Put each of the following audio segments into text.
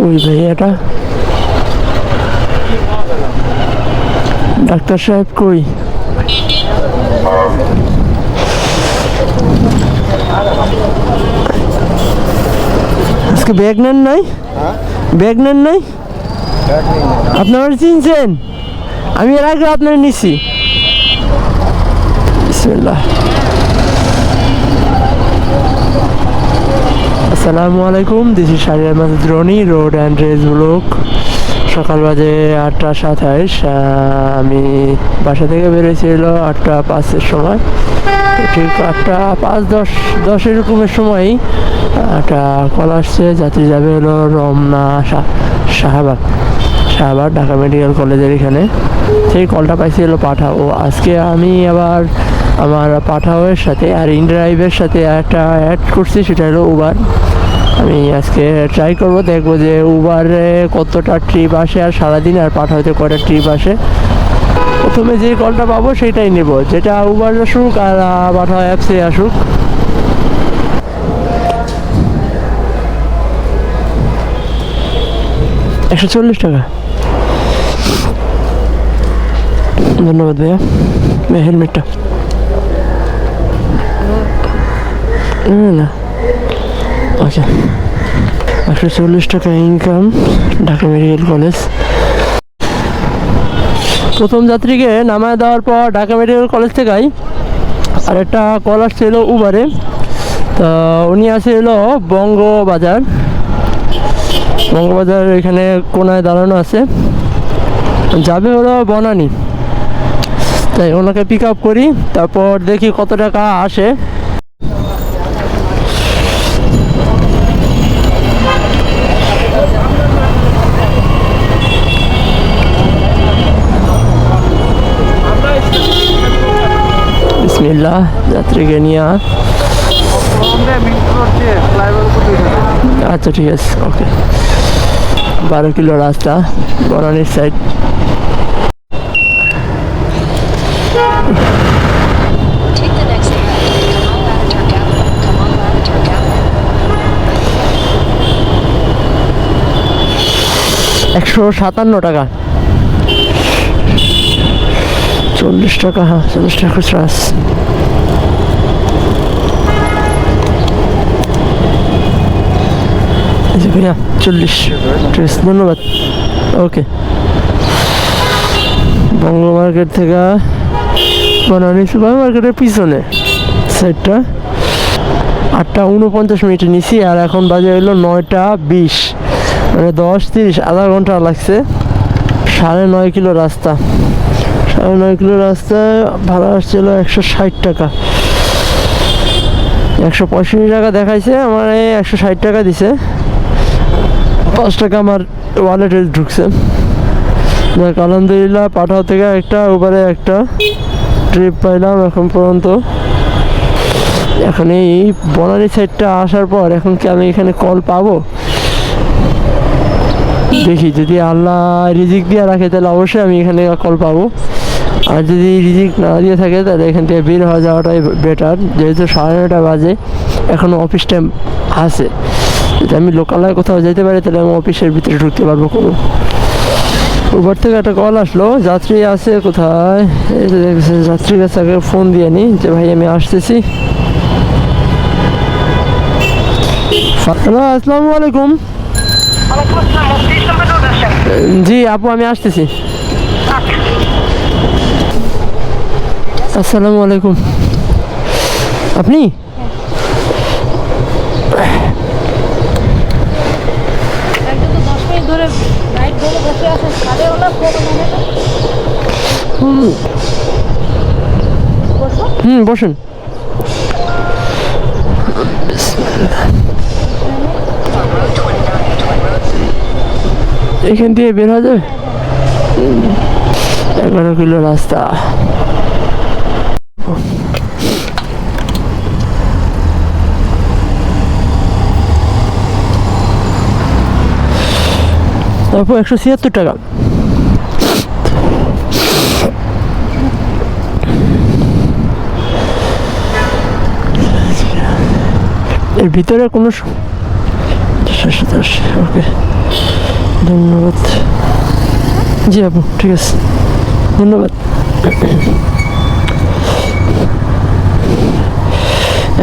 কই ভাই এটা ডাক্তার সাহেব কই? আজকে ব্যাগ নেন নাই? ব্যাগ নেন নাই? আপনারা চিনছেন? আমি এর আগে আপনার নিছি। বিসমিল্লাহ। আসসালামু আলাইকুম, this is Shahriar Masud Roni, road and race blog. সকাল বাজে 8:27। আমি বাসা থেকে বেরিয়েছিল 8:05-এর সময়। ঠিক 8:05-10 এরকমের সময়ই একটা কল আসছে, যাত্রী যাবে হলো রমনা শাহবাগ ঢাকা মেডিকেল কলেজের এখানে। সেই কলটা পাইছি হলো পাঠাও। আজকে আমি আবার আমার পাঠাওয়ের সাথে আর ইনড্রাইভের সাথে একটা অ্যাড করছি, সেটা হলো উবার। আমি আজকে ট্রাই করব, দেখবো যে উবারে কতটা ট্রিপ আসে আর সারাদিন, আর পাঠাওতে কয়টা ট্রিপ আসে। প্রথমে যে কলটা পাবো সেটাই নেব, যেটা উবার আসুক আর পাঠাও অ্যাপসে আসুক। $140। ধন্যবাদ ভাইয়া। হেলমেটটা না, আচ্ছা। 140 টাকা ইনকাম, ঢাকা মেডিকেল কলেজ। প্রথম যাত্রীকে নামায় দেওয়ার পর ঢাকা মেডিকেল কলেজ থেকেই আরেকটা কল আসছিল উবারে। তো উনি আছে হলো বঙ্গবাজার এখানে কোনায় দাঁড়ানো আছে, যাবে হলো বনানী। তাই ওনাকে পিক আপ করি, তারপর দেখি কত টাকা আসে। বিসমিল্লাহ, যাত্রীকে নিয়ে। আচ্ছা ঠিক আছে, ওকে। 12 কিলো রাস্তা, বনানীর সাইড। $157। 40 টাকা, হ্যাঁ 40 টাকা খুচরা আছে। ভাইয়া 40, ঠিক আছে, ধন্যবাদ। ওকে। বঙ্গ মার্কেট থেকে বনানী সুপার মার্কেটের পিছনে সাইডটা 8:49 নিছি, আর এখন বাজে হইলো 9:20, মানে 10-30, আধা ঘন্টা লাগছে। 9.5 কিলো রাস্তা, 9.5 কিলো রাস্তায় ভাড়া আসছিল 160 টাকা। 165 টাকা দেখাইছে, আমার 160 টাকা দিছে। 5 টাকা আমার ওয়ালেটে ঢুকছে। দেখ, আলহামদুলিল্লাহ, পাঠাও থেকে একটা উবারে একটা ট্রিপ পাইলাম এখন পর্যন্ত। এখন এই বনানী সাইডটা আসার পর এখন কি আমি এখানে কল পাবো? দেখি, যদি আল্লাহ রিজিক দিয়ে রাখে তাহলে অবশ্যই আমি এখানে কল পাবো, আর যদি রিজিক না দিয়ে থাকে তাহলে এখান থেকে বের হয়ে যাওয়াটাই বেটার। যেহেতু 9:30 বাজে, এখনও অফিস টাইম আছে। যদি আমি লোকালয়ে কোথাও যেতে পারি তাহলে আমি অফিসের ভিতরে ঢুকতে পারবো। কোনো উবার থেকে একটা কল আসলো, যাত্রী আছে কোথায়, এই যে দেখছে, যাত্রীর কাছে আগে ফোন দিয়ে নিই যে ভাই আমি আসতেছি। হ্যালো, আসসালামু আলাইকুম। জি আপু, আমি আসতেছি। আসসালামু আলাইকুম। আপনি বসুন। এখান দিয়ে বের হয়ে যাবে। 11 কিলো রাস্তা। তারপর 176 টাকা। এর ভিতরে কোনো 50-10 ওকে, ধন্যবাদ। জি আপু, ঠিক আছে, ধন্যবাদ।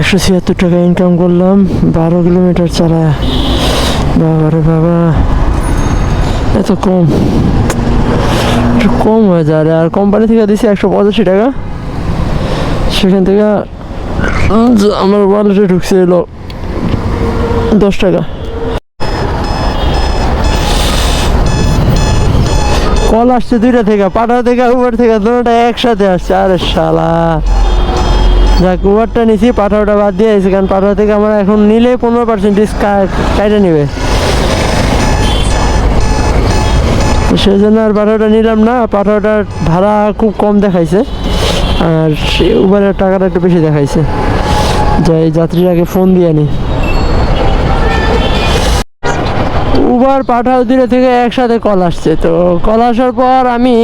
176 টাকা ইনকাম করলাম 12 কিলোমিটার চালায়। বাবা রে বাবা, এত কম, একটু কম হয়ে যায়। আর কোম্পানি থেকে দিয়েছি 185 টাকা, সেখান থেকে আমার ওয়ালেটে ঢুকছে এলো 10 টাকা। কল আসছে 2টা থেকে, পাঠাও থেকে উবার থেকে, দুটোটা একসাথে আসছে। আরে শালা, যাক উবারটা নিছি, পাঠাওটা বাদ দিয়ে আসছি, কারণ পাঠাও থেকে আমরা এখন নিলে 15% কাইটে নিবে, সেই জন্য আর পাঠাওটা নিলাম না। পাঠাওটার ভাড়া খুব কম দেখাইছে, আর উবারের টাকাটা একটু বেশি দেখাইছে। যাই যাত্রীর আগে ফোন দিয়ে নি। উবার পাঠাও দূরে থেকে একসাথে কল আসছে, তো কল আসার পর আমি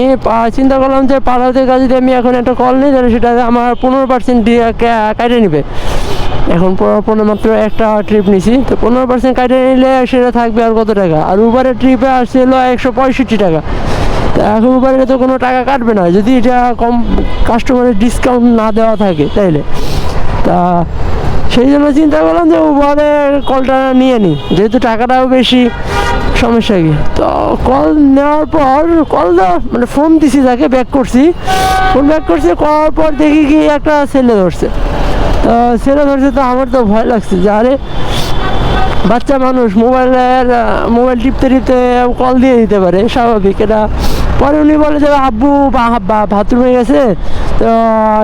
চিন্তা করলাম যে পাঠাও থেকে যদি আমি এখন একটা কল নিই তাহলে সেটা আমার 15% কাটে নেবে। এখন মাত্র একটা ট্রিপ নিছি, তো 15% কাটে নিলে সেটা থাকবে আর কত টাকা। আর উবারের ট্রিপে আসছিল 165 টাকা। তা এখন উবারে তো কোনো টাকা কাটবে না যদি এটা কম কাস্টমারের ডিসকাউন্ট না দেওয়া থাকে তাইলে। তা সেই জন্য চিন্তা করলাম যে উবারের কলটা নিয়ে নিই, যেহেতু টাকাটাও বেশি, সমস্যা কি। তো কল নেওয়ার পর কলটা মানে ফোন দিছি, তাকে ব্যাক করছি, ফোন ব্যাক করছি, করার পর দেখি কি একটা ছেলে ধরছে। তো ছেলে ধরছে, তো আমার তো ভয় লাগছে যে আরে বাচ্চা মানুষ, মোবাইল টিপতে টিপতে কল দিয়ে দিতে পারে, স্বাভাবিক এটা। পরে উনি বলে যে আব্বু বা বাথরুমে গেছে, তো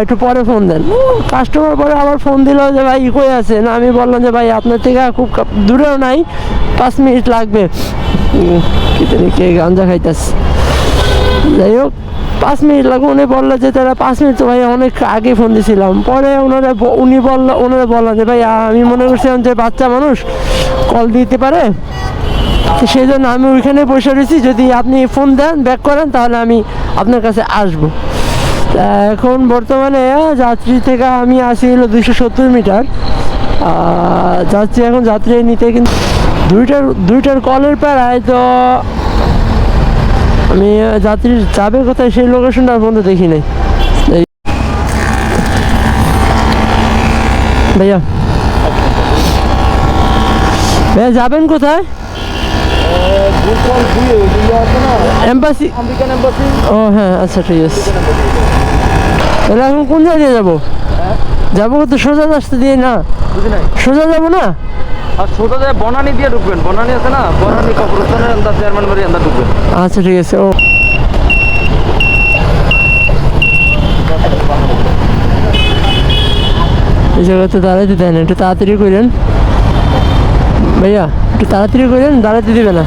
একটু পরে ফোন দেন। কাস্টমার পরে আবার ফোন দিল যে ভাই কই আছেন। আমি বললাম যে ভাই আপনার থেকে খুব দূরেও নাই, 5 মিনিট লাগবে। কে গাঞ্জা খাইতেছে, যাই হোক 5 মিনিট লাগবে। উনি বললো যে তারা 5 মিনিট, তো ভাই অনেক আগে ফোন দিয়েছিলাম। পরে ওনারা বললাম যে ভাই আমি মনে করছিলাম যে বাচ্চা মানুষ কল দিতে পারে, তো সেই জন্য আমি ওইখানে বসে রয়েছি, যদি আপনি ফোন দেন ব্যাক করেন তাহলে আমি আপনার কাছে আসবো। এখন বর্তমানে যাত্রী থেকে আমি আসি হলো 270 মিটার যাচ্ছি এখন যাত্রী নিতে, কিন্তু দুইটার কলের প্যারায়। তো আমি যাত্রী যাবে কোথায় সেই লোকেশনটা পর্যন্ত দেখি নাই। ভাইয়া ভাইয়া যাবেন কোথায়? এম্বাসি। ও হ্যাঁ, আচ্ছা ঠিক আছে। তাহলে এখন কোন জায়গায় যাবো? যাবো তো সোজা রাস্তা দিয়ে না, সোজা যাবো না, আর সোজা যায় বনানী দিয়ে ঢুকবেন। বনানী আছে না, বনানী কবরস্থানের আন্দাজ, চেয়ারম্যান বাড়ি আন্দাজ ঢুকবেন। আচ্ছা ঠিক আছে। ও এই জায়গাতে দাঁড়াইতে দেন, একটু তাড়াতাড়ি করেন ভাইয়া, একটু তাড়াতাড়ি করেন, দাঁড়াতে দিবে না।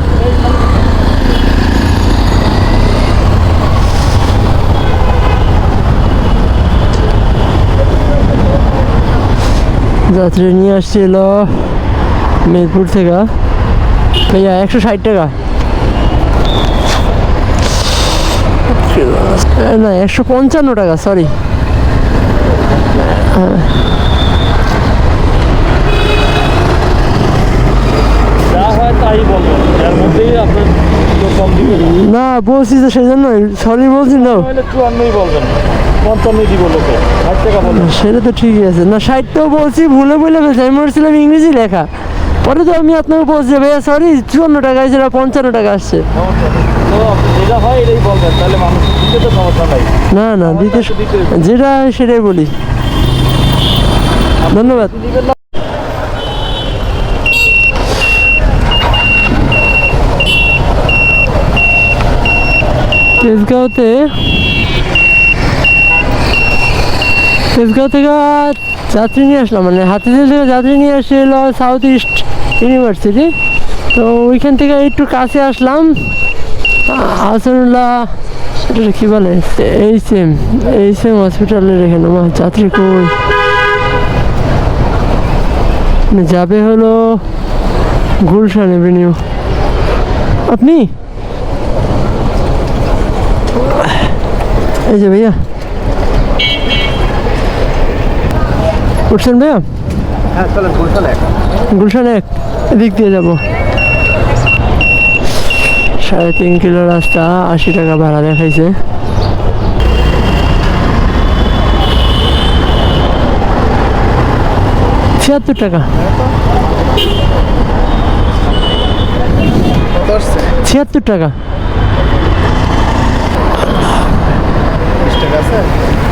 যাত্রী নিয়ে আসছিল মিরপুর থেকে ভাইয়া 160 টাকা, না 155 টাকা, সরি। যা হয় তাই বলবেন, এর মধ্যেই আপনার কম দিবেন না, বলছি তো সেই জন্যই সরি বলছি। না 54ই বলবেন, 55 দিব লোকে, 60 টাকা বলবেন। সেটা তো ঠিকই আছে, না 60টাও বলছি, ভুলে ফেলছি। আমি বলছিলাম ইংরেজি লেখা, পরে তো আমি আপনাকে বলছি ভাইয়া সরি 54 টাকা আসছে, 55 টাকা আসছে। তো আপনি যেটা হয় এটাই বলবেন, তাহলে মানুষ দিতে তো সমস্যা নাই। না দিতে যেটা হয় সেটাই বলি। ধন্যবাদ। তেজগাঁও থেকে যাত্রী নিয়ে আসলাম, মানে হাতিঝিল থেকে যাত্রী নিয়ে এসেছিল সাউথ ইস্ট ইউনিভার্সিটি। তো ওইখান থেকে একটু কাছে আসলাম, হাসানুল্লাহ এটা কী বলে, এইচ এম হসপিটালের এখানে। আমার যাত্রী কই যাবে হলো গুলশান এভিনিউ। আপনি এই যে ভাইয়া উঠছেন ভাইয়া? হ্যাঁ চলেন, গুলশান 1 এদিক দিয়ে যাবো। 3.5 কিলো রাস্তা, 80 টাকা ভাড়া দেখাইছে। টাকা 76 টাকা।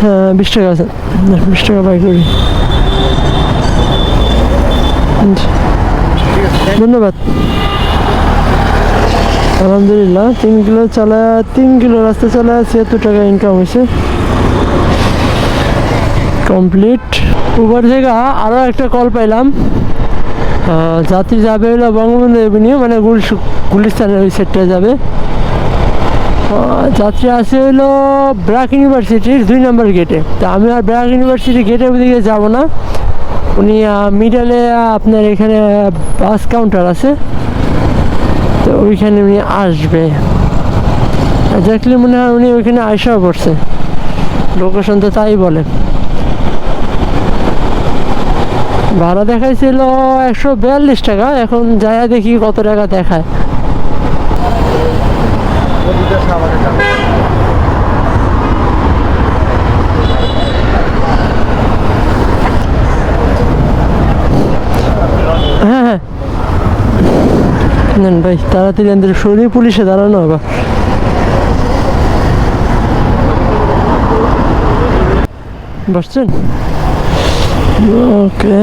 হ্যাঁ 20 টাকা আছে, 20 টাকা বাই করি। ধন্যবাদ। আলহামদুলিল্লাহ 3 কিলো চালায়, 3 কিলো রাস্তা চালায় 76 টাকা ইনকাম হয়েছে। কমপ্লিট। উবার থেকে আরও একটা কল পাইলাম, যাত্রী যাবে হলো বঙ্গবন্ধু এভিনিউ, মানে গুলিস্তানের ওই সেটটা যাবে। যাত্রী আসে হলো ব্র্যাক ইউনিভার্সিটির 2 নম্বর গেটে। তা আমি আর ব্র্যাক ইউনিভার্সিটি গেটের দিকে যাবো না, উনি মিডলে আপনার এখানে বাস কাউন্টার আছে, তো ওইখানে উনি আসবে। দেখলে মনে হয় উনি ওইখানে আসাও পড়ছে, লোকেশন তো তাই বলে। ভাড়া দেখাইছিল 142 টাকা, এখন যাইয়া দেখি কত টাকা দেখায়। হ্যাঁ হ্যাঁ নেন ভাই, তাড়াতাড়ি আনতে, শরীর পুলিশে দাঁড়ানো আবার। বসছেন? ওকে।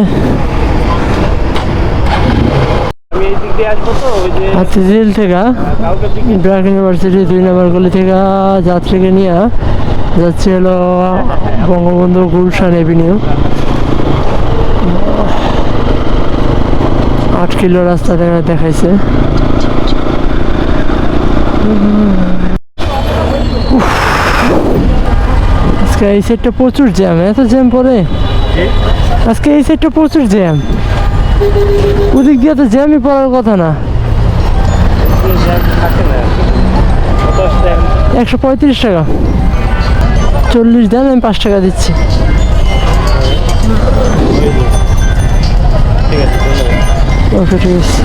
হাতিঝিল থেকে ব্র্যাক ইউনিভার্সিটি 2 নম্বর গলি থেকে যাত্রীকে নিয়ে যাচ্ছে হলো বঙ্গবন্ধু গুলশান এভিনিউ। 8 কিলো রাস্তা দেখাইছে। আজকে এই সাইডটা প্রচুর জ্যাম, এত জ্যাম পড়ে আজকে এই সাইডটা প্রচুর জ্যাম। ওদিক দিয়ে তো জ্যামই পড়ার কথা না। 135 টাকা, 40 দেন, আমি 5 টাকা দিচ্ছি। ওকে ঠিক আছে।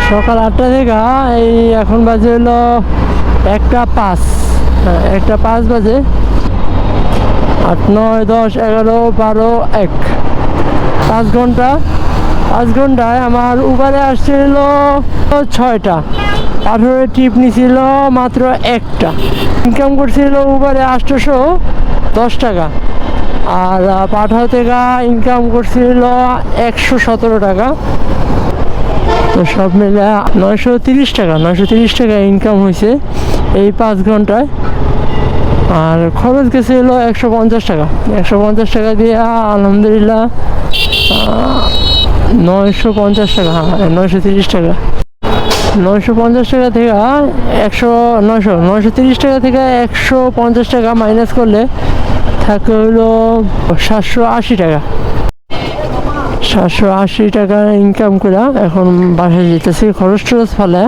সকাল 8টা থেকে এই এখন বাজে হলো 1টা 5। হ্যাঁ 1টা 5 বাজে। 8, 9, 10, 11, 12, 1, 5 ঘন্টা। 5 ঘন্টায় আমার উবারে আসছিল 6টা, 18 ট্রিপ নিছিল মাত্র 1টা। ইনকাম করছিল উবারে 810 টাকা, আর পাঠাও থেকে ইনকাম করছিল 117 টাকা। তো সব মিলে 930 টাকা, 930 টাকা ইনকাম হয়েছে এই 5 ঘন্টায়। আর খরচ গেছে হলো 150 টাকা। 150 টাকা দিয়ে আলহামদুলিল্লাহ 950 টাকা, হ্যাঁ 930 টাকা। 950 টাকা থেকে 930 টাকা থেকে 150 টাকা মাইনাস করলে থাকে হলো 780 টাকা। 780 টাকা ইনকাম করে এখন বাসায় যেতেছি, খরচ টরচ ফেলে।